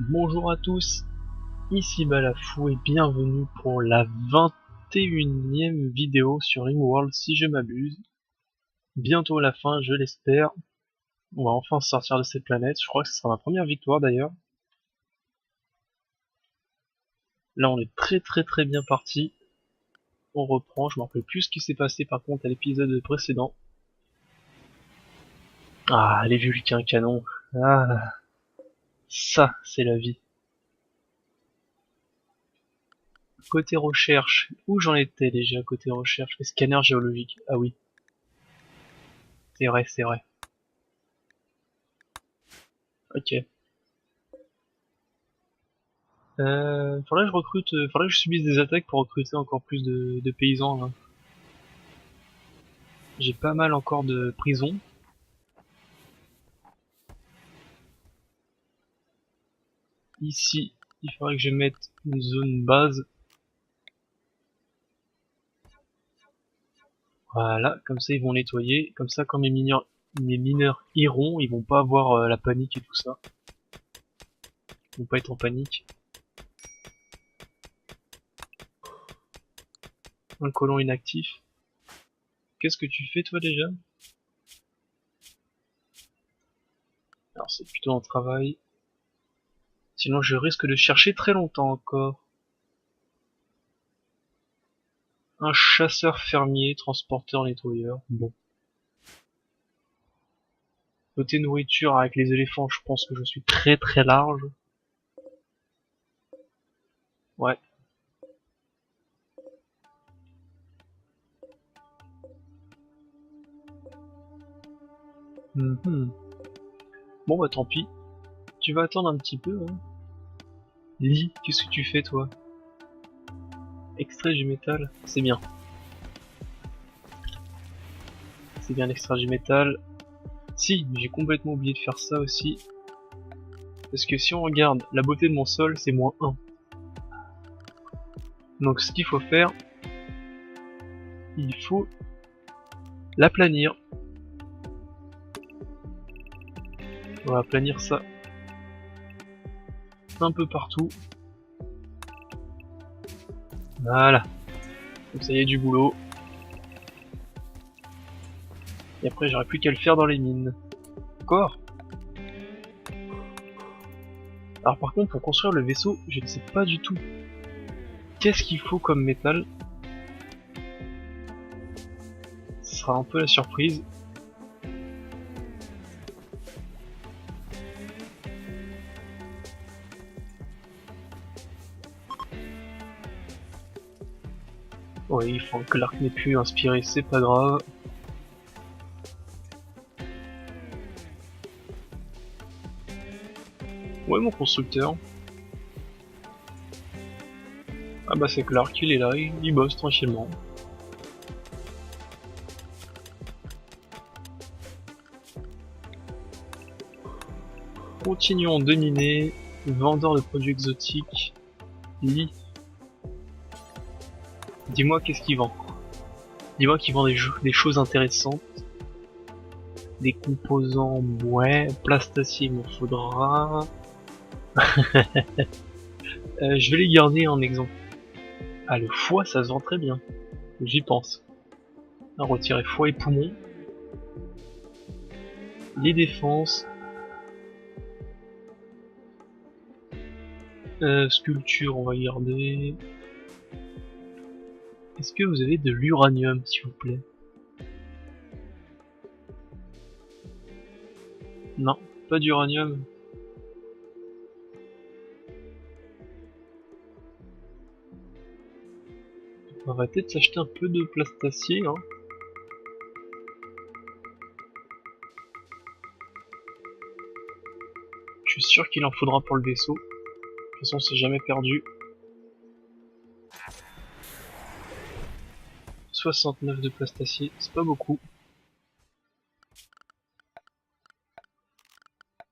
Bonjour à tous, ici Balafou et bienvenue pour la 21e vidéo sur Rimworld si je m'abuse. Bientôt la fin, je l'espère. On va enfin sortir de cette planète, je crois que ce sera ma première victoire d'ailleurs. Là on est très bien parti. On reprend, je me rappelle plus ce qui s'est passé par contre à l'épisode précédent. Ah, les Vulcains canons. Ah, ça c'est la vie. Côté recherche, où j'en étais déjà côté recherche? Les scanners géologiques, ah oui, c'est vrai. Ok. Faudrait que je recrute, faudrait que je subisse des attaques pour recruter encore plus de paysans là. J'ai pas mal encore de prisons. Ici, il faudrait que je mette une zone base. Voilà, comme ça ils vont nettoyer. Comme ça quand mes mineurs iront, ils vont pas avoir la panique et tout ça. Ils vont pas être en panique. Un colon inactif. Qu'est-ce que tu fais toi déjà? Alors c'est plutôt un travail. Sinon je risque de chercher très longtemps encore. Un chasseur fermier, transporteur, nettoyeur. Bon. Côté nourriture, avec les éléphants, je pense que je suis très large. Ouais. Mhm. Bon bah tant pis. Tu vas attendre un petit peu, hein. Lis, qu'est-ce que tu fais toi? Extrait du métal, c'est bien. C'est bien l'extrait du métal. Si, mais j'ai complètement oublié de faire ça aussi. Parce que si on regarde la beauté de mon sol, c'est -1. Donc ce qu'il faut faire, il faut l'aplanir. On va aplanir ça un peu partout. Voilà. Donc ça y est, du boulot. Et après j'aurai plus qu'à le faire dans les mines. Encore. Alors par contre, pour construire le vaisseau, je ne sais pas du tout qu'est-ce qu'il faut comme métal. Ce sera un peu la surprise. Oui, il faut que l'arc n'ait plus inspiré, c'est pas grave. Ouais, mon constructeur. Ah bah c'est Clark, il est là, il bosse tranquillement. Continuons de miner. Vendeur de produits exotiques. Lee. Dis-moi qu'est-ce qu'il vend. Dis-moi qu'il vend des choses intéressantes. Des composants, ouais. Plastacier, il me faudra. Je vais les garder en exemple. Ah, le foie, ça se vend très bien. J'y pense. À retirer foie et poumon. Les défenses. Sculpture, on va garder. Est-ce que vous avez de l'uranium, s'il vous plaît? Non, pas d'uranium. On va peut-être s'acheter un peu de plastacier, hein. Je suis sûr qu'il en faudra pour le vaisseau. De toute façon, c'est jamais perdu. 69 de plastacier, c'est pas beaucoup.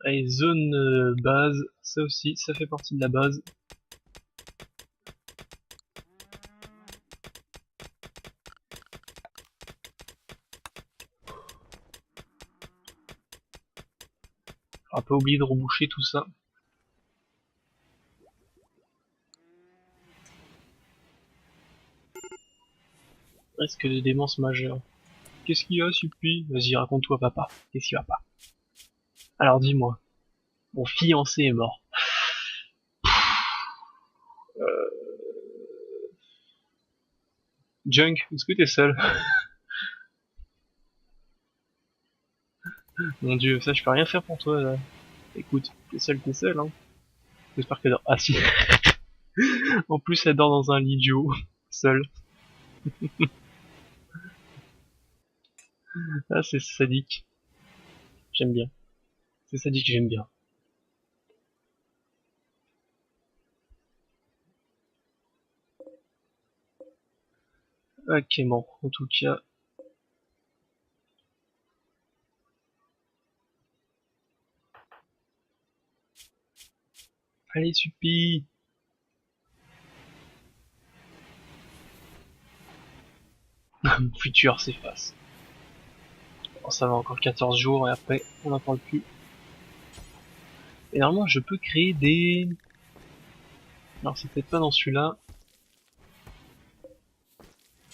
Allez, zone base, ça aussi, ça fait partie de la base. On va pas oublier de reboucher tout ça. Risque de démence majeure. Qu'est-ce qu'il y a, Suppi? Vas-y, raconte-toi, papa. Qu'est-ce qu'il va pas? Alors dis-moi, mon fiancé est mort. Junk, est-ce que t'es seul? Mon dieu, ça je peux rien faire pour toi là. Écoute, t'es seul, hein. J'espère qu'elle dort. Ah si. En plus, elle dort dans un lit duo, seule. Ah, c'est sadique. J'aime bien. C'est sadique, j'aime bien. Ok, bon, en tout cas. Allez, Suppi! Mon futur s'efface. Bon, ça va encore 14 jours et après, on n'en parle plus. Et normalement, je peux créer des... Alors, c'est peut-être pas dans celui-là.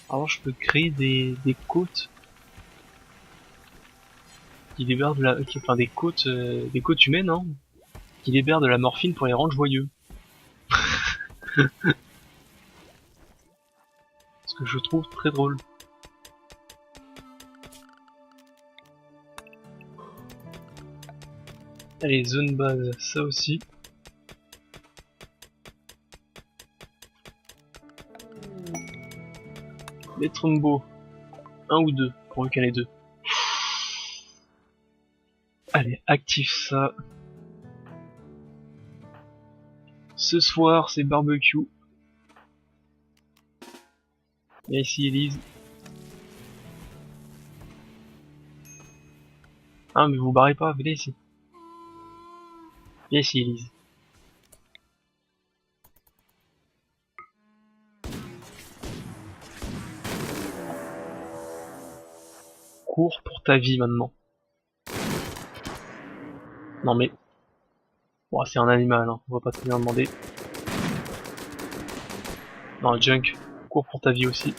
Alors, je peux créer des côtes qui libèrent de la... Enfin, des côtes humaines, hein, qui libèrent de la morphine pour les rendre joyeux. Ce que je trouve très drôle. Allez, zone base, ça aussi. Les Trumbo, un ou deux, pour qu'il y en ait deux. Allez, active ça. Ce soir, c'est barbecue. Et ici, Elise. Ah, mais vous barrez pas, venez ici. Viens ici, Elise. Cours pour ta vie maintenant. Non mais... Bon, c'est un animal, hein. On va pas très bien demander. Non, Junk, cours pour ta vie aussi.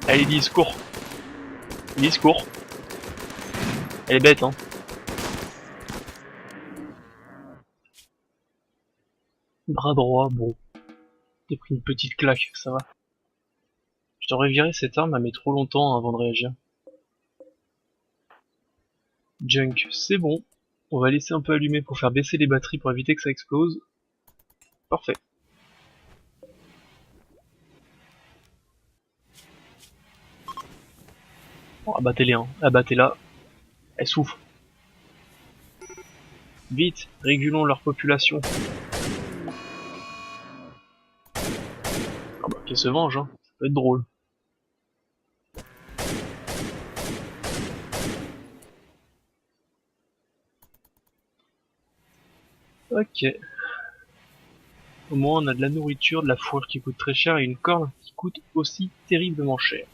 Allez, Elise, cours. Elise, cours. Elle est bête, hein. Bras droit, bon. J'ai pris une petite claque, ça va. Je devrais virer cette arme, elle met trop longtemps avant de réagir. Junk, c'est bon. On va laisser un peu allumer pour faire baisser les batteries pour éviter que ça explose. Parfait. Bon, abattez-les, hein. Abattez-la. Elle souffre. Vite, régulons leur population. Ah bah, qu'elle se venge, hein. Ça peut être drôle. Ok. Au moins, on a de la nourriture, de la fourrure qui coûte très cher et une corne qui coûte aussi terriblement cher.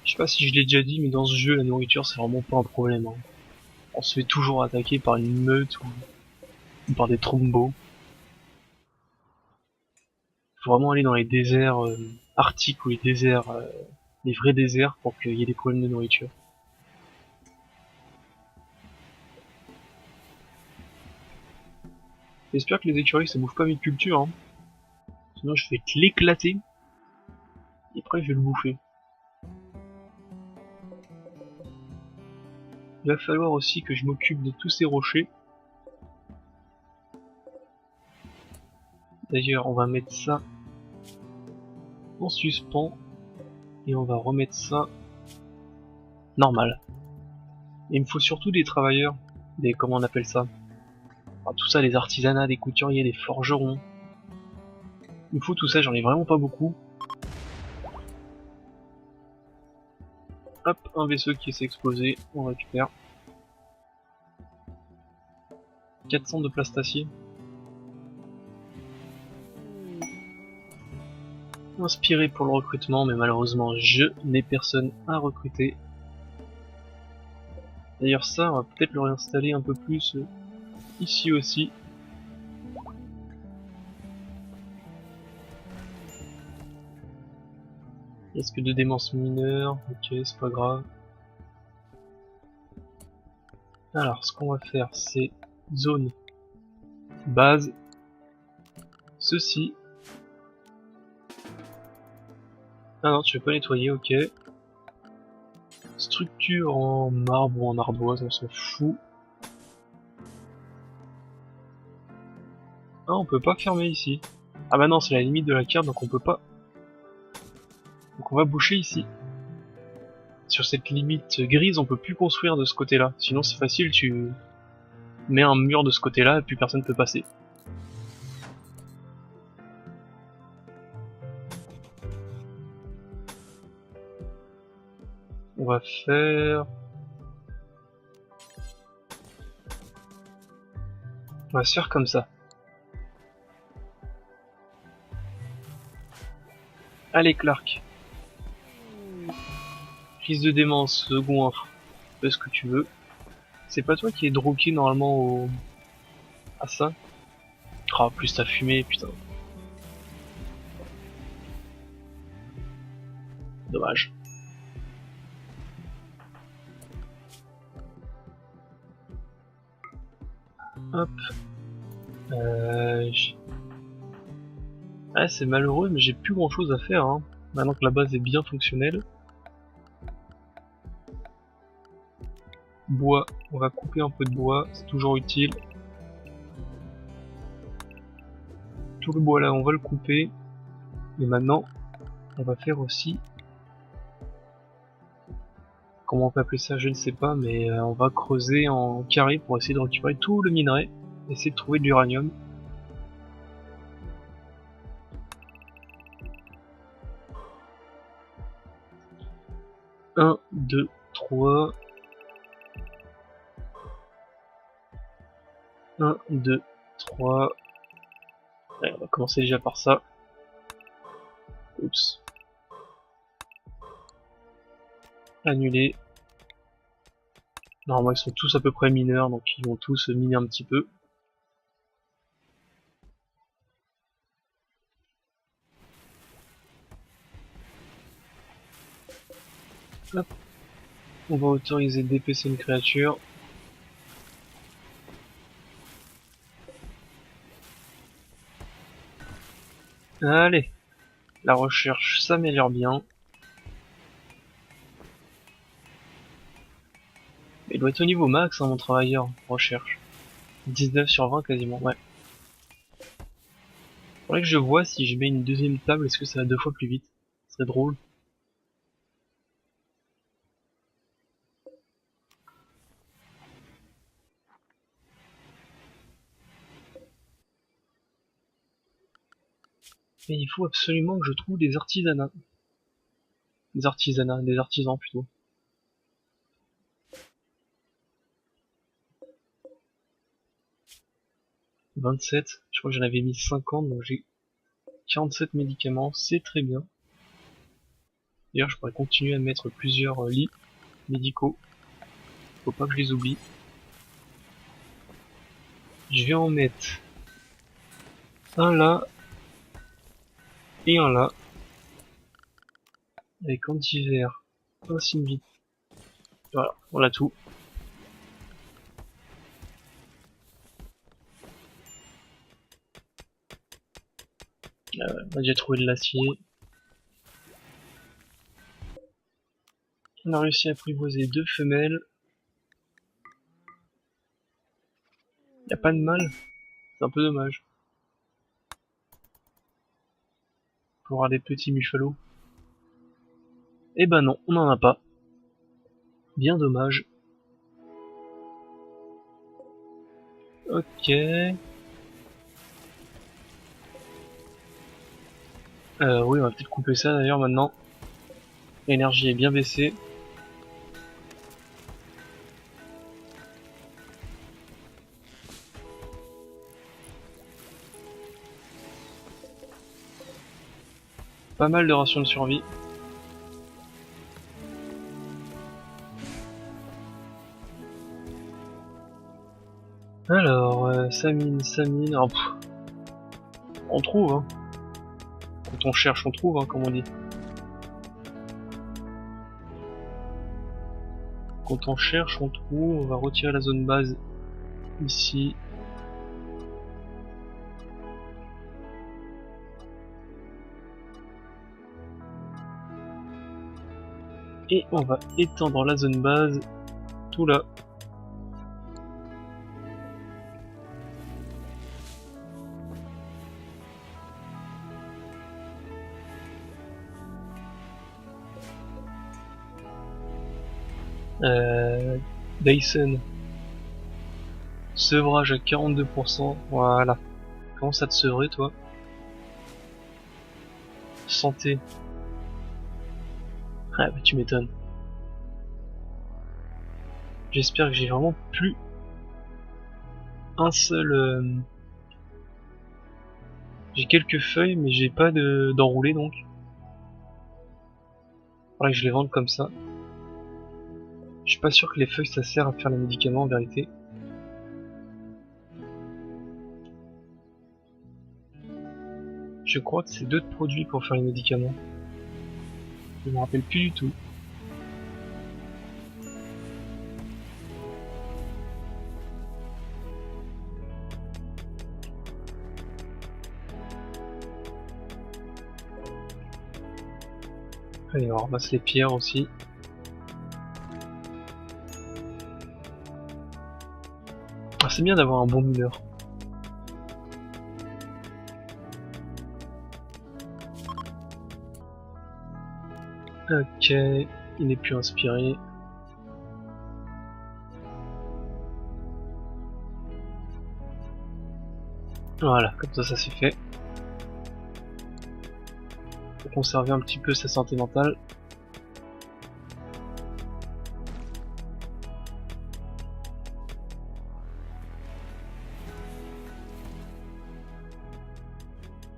Je sais pas si je l'ai déjà dit, mais dans ce jeu, la nourriture, c'est vraiment pas un problème, hein. On se fait toujours attaquer par une meute ou par des trombos. Faut vraiment aller dans les déserts arctiques ou les déserts, les vrais déserts pour qu'il y ait des problèmes de nourriture. J'espère que les écureuils ça bouffe pas mes cultures, hein. Sinon je vais te l'éclater. Et après je vais le bouffer. Il va falloir aussi que je m'occupe de tous ces rochers. D'ailleurs on va mettre ça en suspens. Et on va remettre ça normal. Et il me faut surtout des travailleurs. Des comment on appelle ça, enfin, tout ça, les artisanats, des couturiers, des forgerons. Il me faut tout ça, j'en ai vraiment pas beaucoup. Hop, un vaisseau qui s'est explosé, on récupère. 400 de plastacier. Inspiré pour le recrutement, mais malheureusement je n'ai personne à recruter. D'ailleurs ça, on va peut-être le réinstaller un peu plus ici aussi. Risque de démence mineure, ok c'est pas grave. Alors ce qu'on va faire c'est zone base, ceci. Ah non tu veux pas nettoyer, ok. Structure en marbre ou en ardoise, on s'en fout. Ah on peut pas fermer ici. Ah bah non c'est la limite de la carte donc on peut pas. Donc on va boucher ici. Sur cette limite grise on peut plus construire de ce côté là. Sinon c'est facile, tu mets un mur de ce côté là et plus personne peut passer. On va faire... On va se faire comme ça. Allez Clark. Crise de démence, second info. Fais ce que tu veux. C'est pas toi qui est droqué normalement au... à ça? Ah plus t'as fumé, putain. Dommage. Hop. Ah c'est malheureux mais j'ai plus grand chose à faire hein. Maintenant que la base est bien fonctionnelle. Bois, on va couper un peu de bois, c'est toujours utile. Tout le bois là on va le couper. Et maintenant on va faire aussi... Comment on peut appeler ça je ne sais pas mais on va creuser en carré pour essayer de récupérer tout le minerai. Essayer de trouver de l'uranium. Un, deux, trois. 1, 2, 3. Allez, on va commencer déjà par ça. Oups. Annuler. Normalement ils sont tous à peu près mineurs, donc ils vont tous miner un petit peu. Hop. On va autoriser d'épaisser une créature. Allez. La recherche s'améliore bien. Mais il doit être au niveau max hein, mon travailleur. Recherche. 19 sur 20 quasiment, ouais. Faudrait que je vois si je mets une deuxième table, est-ce que ça va 2 fois plus vite? Ce serait drôle. Et il faut absolument que je trouve des artisanats. Des artisans plutôt. 27, je crois que j'en avais mis 50, donc j'ai 47 médicaments, c'est très bien. D'ailleurs, je pourrais continuer à mettre plusieurs lits médicaux. Faut pas que je les oublie. Je vais en mettre un là et un là. Avec antivers, un Sinvit. Voilà, on a tout. On a déjà trouvé de l'acier. On a réussi à apprivoiser 2 femelles. Y a pas de mâle. C'est un peu dommage. Pour avoir des petits buffalo. Eh ben non, on en a pas. Bien dommage. Ok. Oui, on va peut-être couper ça d'ailleurs maintenant. L'énergie est bien baissée. Pas mal de rations de survie. Alors, Samine, alors, on trouve, hein. Quand on cherche, on trouve, hein, comme on dit. Quand on cherche, on trouve. On va retirer la zone base ici. Et on va étendre la zone base tout là. Dyson. Sevrage à 42%. Voilà. Comment ça te sevrer, toi? Santé. Ah bah tu m'étonnes. J'espère que j'ai vraiment plus un seul... J'ai quelques feuilles mais j'ai pas d'enroulé donc. Faudrait que je les vende comme ça. Je suis pas sûr que les feuilles ça sert à faire les médicaments en vérité. Je crois que c'est d'autres produits pour faire les médicaments. Je me rappelle plus du tout. Allez, on ramasse les pierres aussi. Ah, c'est bien d'avoir un bon mineur. Ok, il n'est plus inspiré. Voilà, comme ça c'est fait. Pour conserver un petit peu sa santé mentale.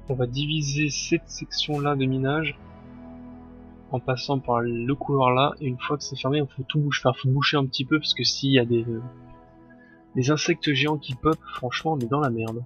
On va diviser cette section là de minage en passant par le couloir là, et une fois que c'est fermé, il faut tout bouger, enfin faut boucher un petit peu parce que s'il y a des insectes géants qui pop, franchement on est dans la merde.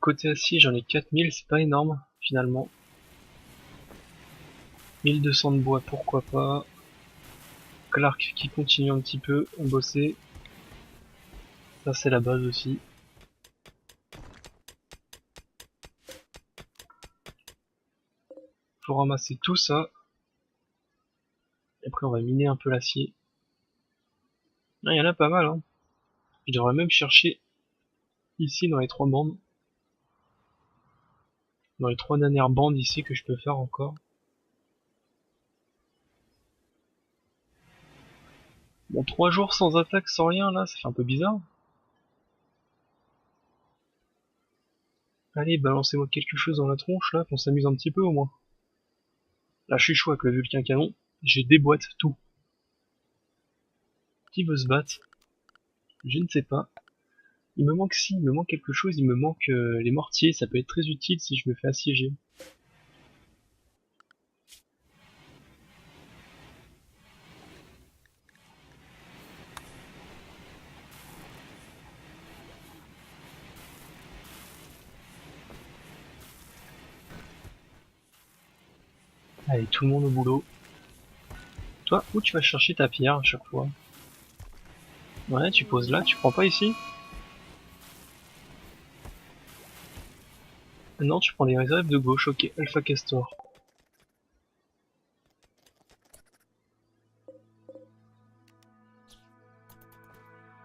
Côté acier, j'en ai 4000, c'est pas énorme finalement. 1200 de bois, pourquoi pas. Clark qui continue un petit peu à bosser. Ça c'est la base aussi. Faut ramasser tout ça. Et après on va miner un peu l'acier. Ah, il y en a pas mal, hein. Je devrais même chercher ici dans les 3 bandes. Dans les 3 dernières bandes ici que je peux faire encore. Bon, 3 jours sans attaque, sans rien là, ça fait un peu bizarre. Allez, balancez-moi quelque chose dans la tronche là, qu'on s'amuse un petit peu au moins. Là, je suis chaud avec le Vulcain Canon. Je déboîte tout. Qui veut se battre? Je ne sais pas. Il me manque il me manque quelque chose, il me manque les mortiers, ça peut être très utile si je me fais assiéger. Allez, tout le monde au boulot. Toi, où tu vas chercher ta pierre à chaque fois? Ouais, tu poses là, tu prends pas ici? Non, tu prends les réserves de gauche, ok, Alpha Castor.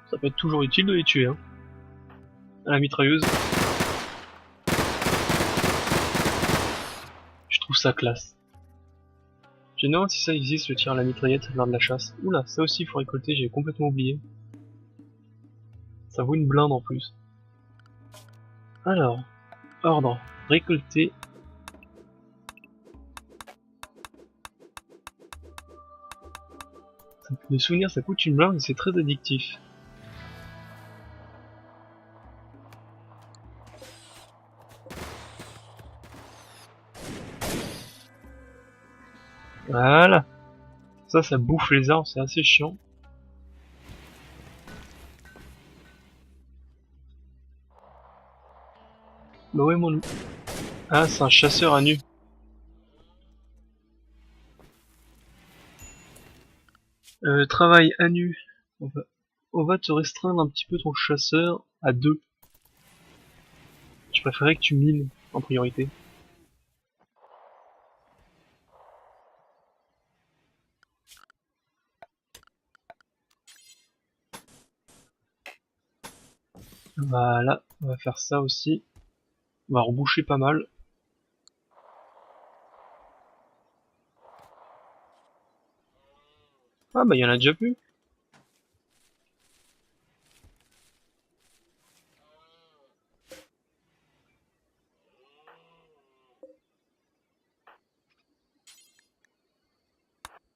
Ça peut être toujours utile de les tuer, hein. À la mitrailleuse. Je trouve ça classe. Je me demande si ça existe le tir à la mitraillette lors de la chasse. Oula, ça aussi il faut récolter, j'ai complètement oublié. Ça vaut une blinde en plus. Alors, ordre, récolter. De souvenir, ça coûte une blinde et c'est très addictif. Voilà. Ça bouffe les arbres, c'est assez chiant. Bah ouais, mon loup. Ah, c'est un chasseur à nu. Travail à nu. On va te restreindre un petit peu ton chasseur à 2. Je préférais que tu mines en priorité. Voilà, on va faire ça aussi. On va reboucher pas mal. Ah bah il y en a déjà plus.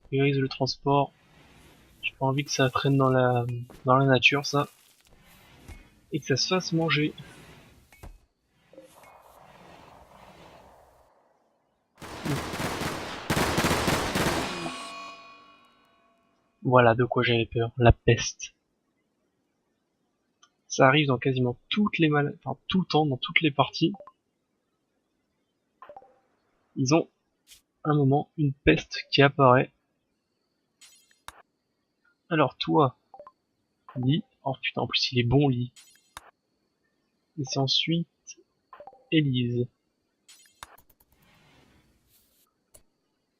Priorise le transport. J'ai pas envie que ça traîne dans la nature, ça. Et que ça se fasse manger. Voilà de quoi j'avais peur. La peste. Ça arrive dans quasiment toutes les maladies, enfin tout le temps, dans toutes les parties. Ils ont un moment une peste qui apparaît. Alors toi, Lee. Oh putain, en plus il est bon Lee. Et c'est ensuite Elise.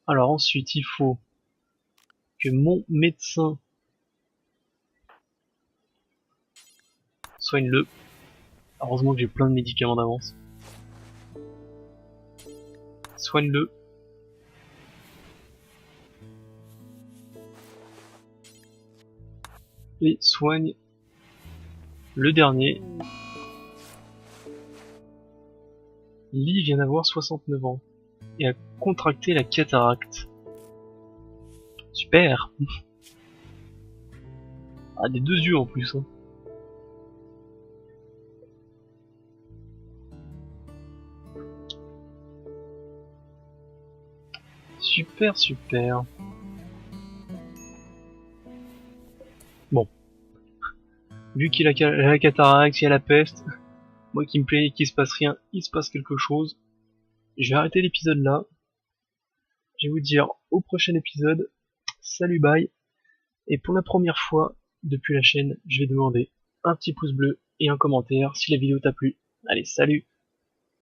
Alors ensuite il faut que mon médecin soigne-le. Heureusement que j'ai plein de médicaments d'avance. Soigne-le. Et soigne le dernier. Lee vient d'avoir 69 ans et a contracté la cataracte. Super. Ah, des 2 yeux en plus. Hein. Super, super. Bon. Vu qu'il a la cataracte, il y a la peste, moi qui me plaignais qu'il se passe rien, il se passe quelque chose. Je vais arrêter l'épisode là. Je vais vous dire au prochain épisode. Salut, bye. Et pour la première fois depuis la chaîne, je vais demander un petit pouce bleu et un commentaire si la vidéo t'a plu. Allez, salut!